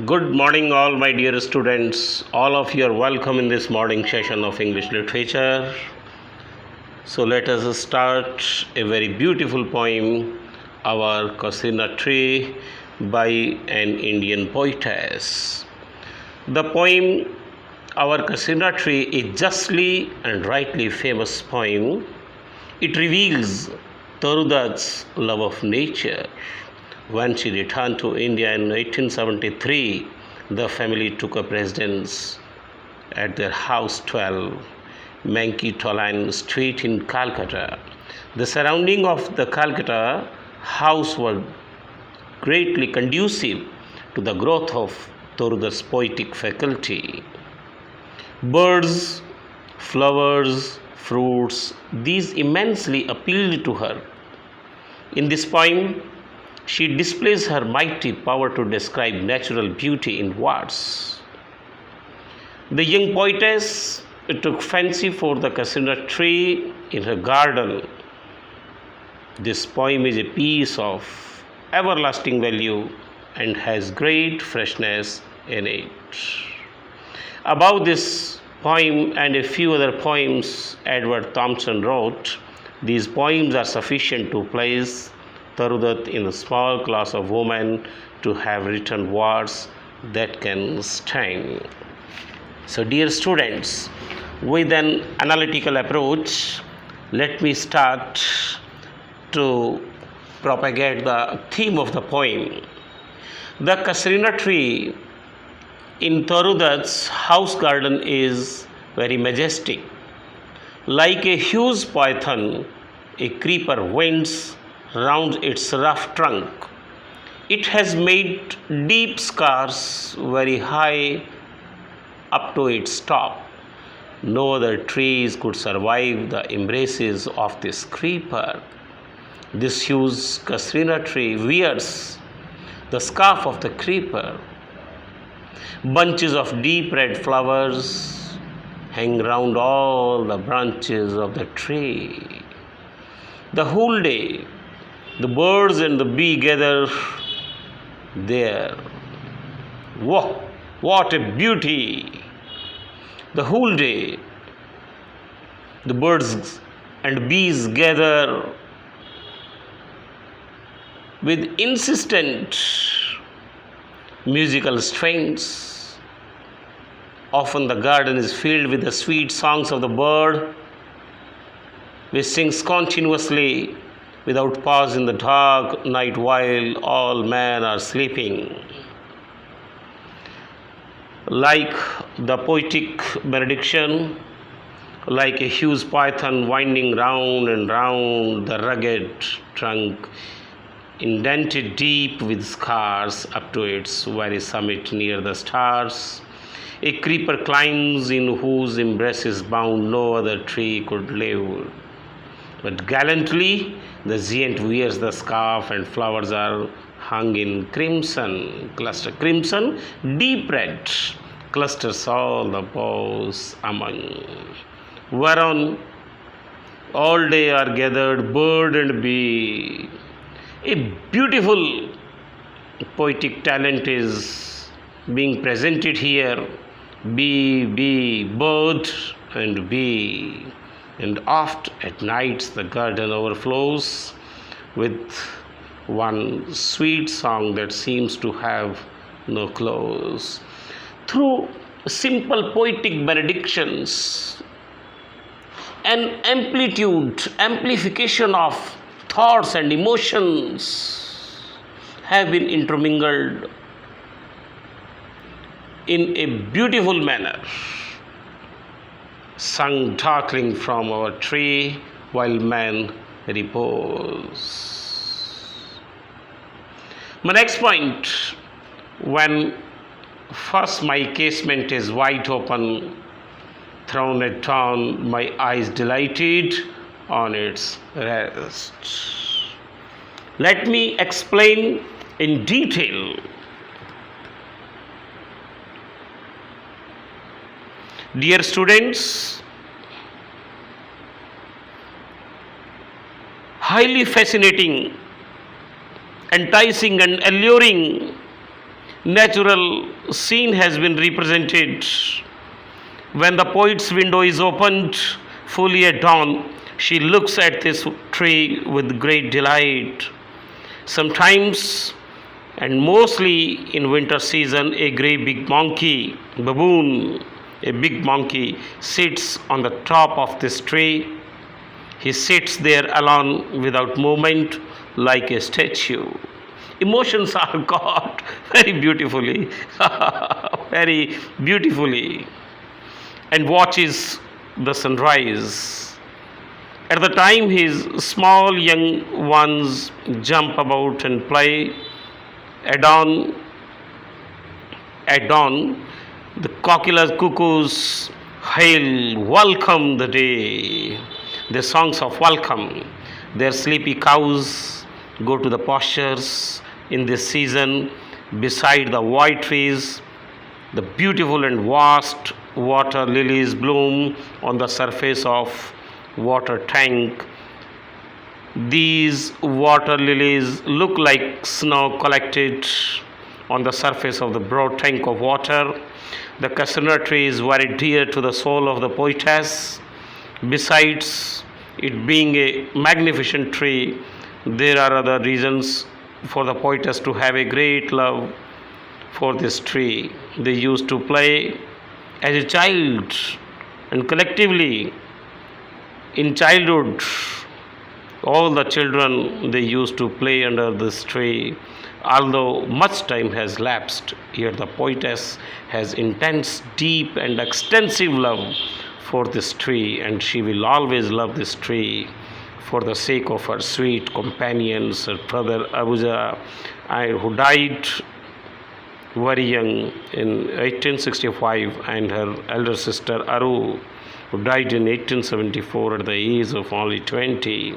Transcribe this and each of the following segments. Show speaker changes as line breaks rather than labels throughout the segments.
Good morning, all my dear students. All of you are welcome in this morning session of English literature. So, let us start a very beautiful poem, Our Kasina Tree, by an Indian poetess. The poem Our Kasina Tree is justly and rightly famous poem. It reveals Tarudat's love of nature. When she returned to India in 1873, the family took up residence at their house 12, Manki Tolan Street in Calcutta. The surrounding of the Calcutta house were greatly conducive to the growth of Toruda's poetic faculty. Birds, flowers, fruits, these immensely appealed to her. In this poem, she displays her mighty power to describe natural beauty in words. The young poetess took fancy for the kasina tree in her garden. This poem is a piece of everlasting value and has great freshness in it. About this poem and a few other poems Edward Thompson wrote, these poems are sufficient to place Tarudat in the small class of women to have written words that can stand. So, dear students, with an analytical approach, let me start to propagate the theme of the poem. The Kasrina tree in Tarudat's house garden is very majestic. Like a huge python, a creeper winds round its rough trunk. It has made deep scars very high up to its top. No other trees could survive the embraces of this creeper. This huge Kasrina tree wears the scarf of the creeper. Bunches of deep red flowers hang round all the branches of the tree. The whole day, the birds and the bee gather there. Whoa, what a beauty! The whole day, the birds and bees gather with insistent musical strains. Often the garden is filled with the sweet songs of the bird, which sings continuously without pause in the dark night while all men are sleeping. Like the poetic benediction, like a huge python winding round and round the rugged trunk, indented deep with scars up to its very summit near the stars, a creeper climbs in whose embraces bound no other tree could live. But gallantly, the giant wears the scarf, and flowers are hung in crimson cluster. Crimson, deep red, clusters all the boughs among. Whereon all day are gathered bird and bee. A beautiful poetic talent is being presented here. Bee, bird, and bee. And oft at nights the garden overflows with one sweet song that seems to have no close. Through simple poetic benedictions, an amplification of thoughts and emotions have been intermingled in a beautiful manner, sung darkling from our tree while man repose. My next point, when first my casement is wide open, thrown at dawn, my eyes delighted on its rest. Let me explain in detail. Dear students, highly fascinating, enticing, and alluring natural scene has been represented. When the poet's window is opened fully at dawn, she looks at this tree with great delight. Sometimes, and mostly in winter season, a grey big monkey, baboon, a big monkey, sits on the top of this tree. He sits there alone without movement like a statue. Emotions are caught very beautifully, very beautifully, and watches the sunrise. At the time his small young ones jump about and play, at dawn, the cockylas cuckoos hail, welcome the day. Their songs of welcome. Their sleepy cows go to the pastures in this season beside the white trees. The beautiful and vast water lilies bloom on the surface of water tank. These water lilies look like snow collected on the surface of the broad tank of water. The cassia tree is very dear to the soul of the poetess. Besides it being a magnificent tree, there are other reasons for the poetess to have a great love for this tree. They used to play as a child and collectively in childhood. All the children they used to play under this tree. Although much time has lapsed, yet the poetess has intense, deep, and extensive love for this tree, and she will always love this tree for the sake of her sweet companions, her brother Abuja, who died very young in 1865, and her elder sister Aru, who died in 1874 at the age of only 20.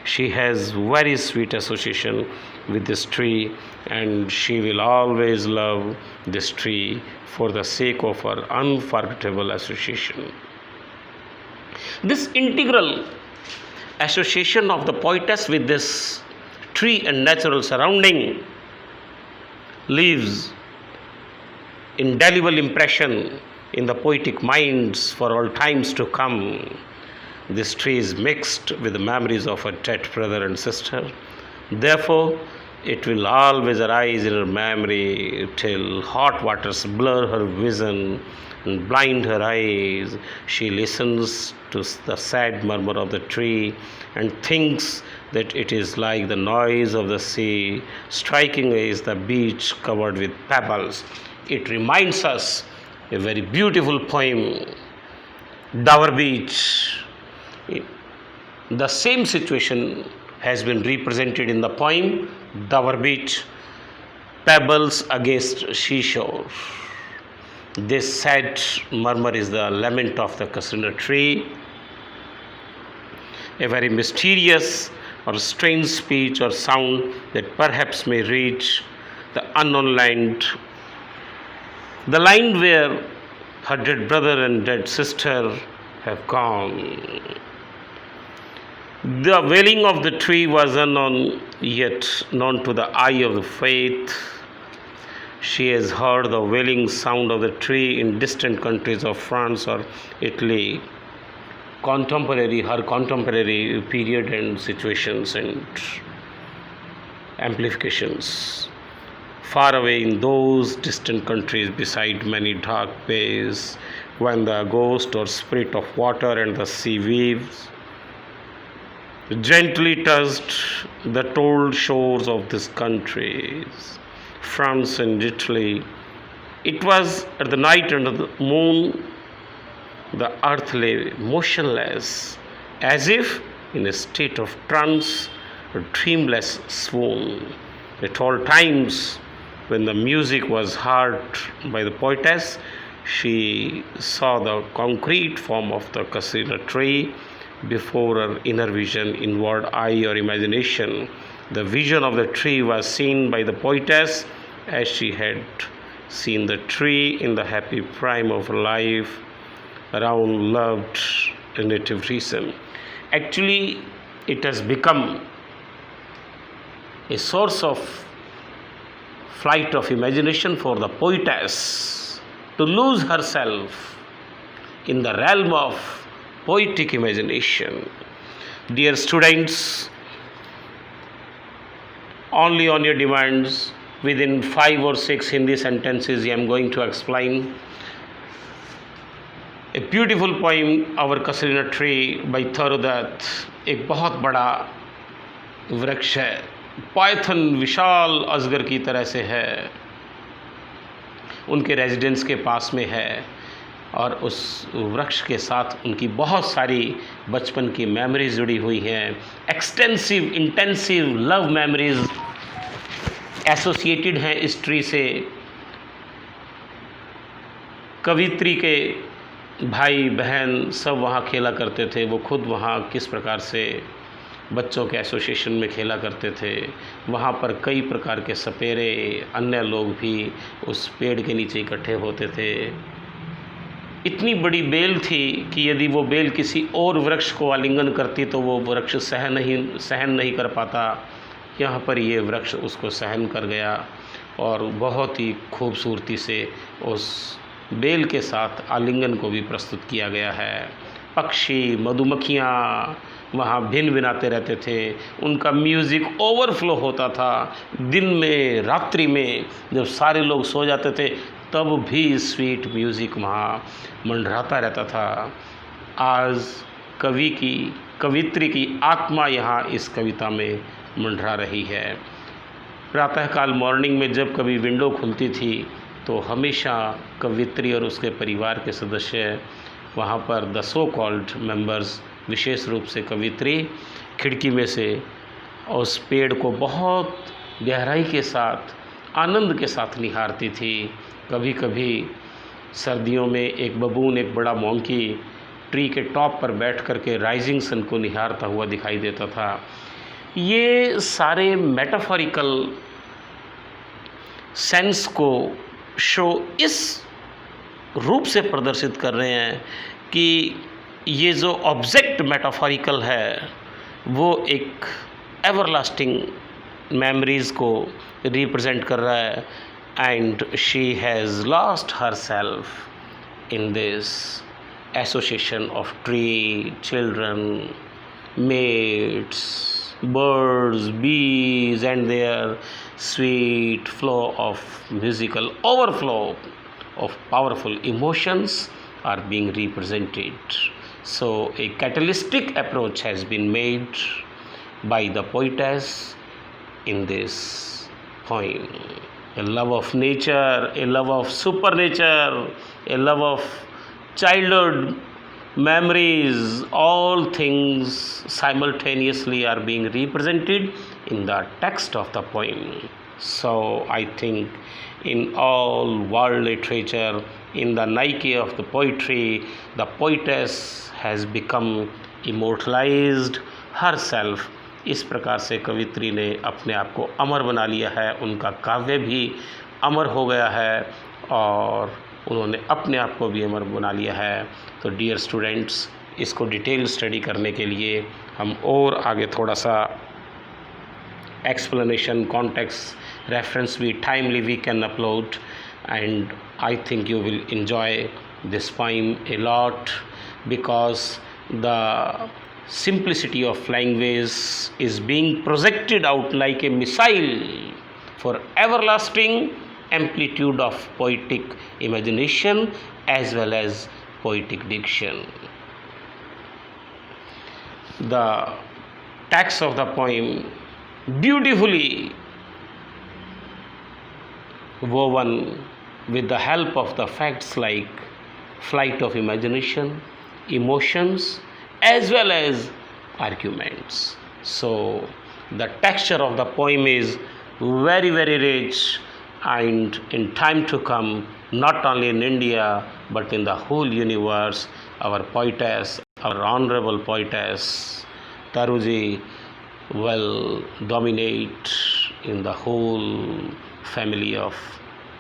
She has very sweet association with this tree, and she will always love this tree for the sake of her unforgettable association. This integral association of the poetess with this tree and natural surrounding leaves indelible impression in the poetic minds for all times to come. This tree is mixed with the memories of her dead brother and sister. Therefore, it will always arise in her memory till hot waters blur her vision and blind her eyes. She listens to the sad murmur of the tree and thinks that it is like the noise of the sea striking against the beach covered with pebbles. It reminds us a very beautiful poem, Dover Beach. The same situation has been represented in the poem Dover Beach, Pebbles Against Seashore. This sad murmur is the lament of the cassia tree, a very mysterious or strange speech or sound that perhaps may reach the unknown land, the land where her dead brother and dead sister have gone. The wailing of the tree was unknown, yet known to the eye of the faith. She has heard the wailing sound of the tree in distant countries of France or Italy, her contemporary period and situations and amplifications. Far away in those distant countries, beside many dark bays, when the ghost or spirit of water and the sea waves gently touched the told shores of these countries, France and Italy. It was at the night under the moon, the earth lay motionless, as if in a state of trance or dreamless swoon. At all times, when the music was heard by the poetess, she saw the concrete form of the cassia tree before her inner vision, inward eye, or imagination. The vision of the tree was seen by the poetess as she had seen the tree in the happy prime of her life, around loved native reason. Actually, it has become a source of flight of imagination for the poetess to lose herself in the realm of poetic imagination. Dear students, only on your demands, within 5 or 6 Hindi sentences I am going to explain a beautiful poem, Our Kasilina Tree by Tharu Dutt. एक बहुत बड़ा वृक्ष है, Python विशाल अजगर की तरह से है, उनके रेजिडेंस के पास में है और उस वृक्ष के साथ उनकी बहुत सारी बचपन की मेमोरीज जुड़ी हुई हैं, extensive intensive love memories associated हैं इस ट्री से। कवित्री के भाई बहन सब वहाँ खेला करते थे, वो खुद वहाँ किस प्रकार से बच्चों के एसोसिएशन में खेला करते थे। वहाँ पर कई प्रकार के सपेरे, अन्य लोग भी उस पेड़ के नीचे इकट्ठे होते थे। इतनी बड़ी बेल थी कि यदि वो बेल किसी और वृक्ष को आलिंगन करती तो वो वृक्ष सहन नहीं कर पाता। यहाँ पर ये वृक्ष उसको सहन कर गया और बहुत ही खूबसूरती से उस बेल के साथ आलिंगन को भी प्रस्तुत किया गया है। पक्षी, मधुमक्खियाँ वहाँ भिन भिनाते रहते थे, उनका म्यूज़िक ओवरफ्लो होता था। दिन में, रात्रि में जब सारे लोग सो जाते थे तब भी स्वीट म्यूज़िक वहाँ मंडराता रहता था। आज कवित्री की आत्मा यहाँ इस कविता में मंडरा रही है। प्रातःकाल मॉर्निंग में जब कभी विंडो खुलती थी तो हमेशा कवित्री और उसके परिवार के सदस्य वहाँ पर द सो कॉल्ड मेंबर्स, विशेष रूप से कवित्री, खिड़की में से उस पेड़ को बहुत गहराई के साथ, आनंद के साथ निहारती थी। कभी कभी सर्दियों में एक बबून, एक बड़ा मोंकी ट्री के टॉप पर बैठ कर के राइजिंग सन को निहारता हुआ दिखाई देता था। ये सारे मेटाफोरिकल सेंस को शो इस रूप से प्रदर्शित कर रहे हैं कि ये जो ऑब्जेक्ट मेटाफोरिकल है वो एक एवरलास्टिंग मेमोरीज़ को रिप्रेजेंट कर रहा है। And she has lost her self in this association of tree, children, mates, birds, bees, and their sweet flow of musical overflow of powerful emotions are being represented. So a catalytic approach has been made by the poetess in this poem. A love of nature, a love of supernature, a love of childhood memories, all things simultaneously are being represented in the text of the poem. So I think in all world literature, in the Nike of the poetry, the poetess has become immortalized herself. इस प्रकार से कवित्री ने अपने आप को अमर बना लिया है, उनका काव्य भी अमर हो गया है और उन्होंने अपने आप को भी अमर बना लिया है। तो डियर स्टूडेंट्स, इसको डिटेल स्टडी करने के लिए हम और आगे थोड़ा सा एक्सप्लेनेशन, कॉन्टेक्स्ट, रेफरेंस भी timely we can upload, and I think you will enjoy this poem a lot because the simplicity of language is being projected out like a missile for everlasting amplitude of poetic imagination as well as poetic diction. The text of the poem beautifully woven with the help of the facts like flight of imagination, emotions, as well as arguments. So the texture of the poem is very, very rich, and in time to come, not only in India but in the whole universe, our poetess, our honorable poetess Taruji will dominate in the whole family of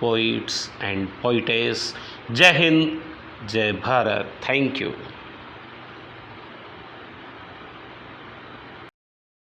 poets and poetess. Jai Hind, Jai Bharat. Thank you.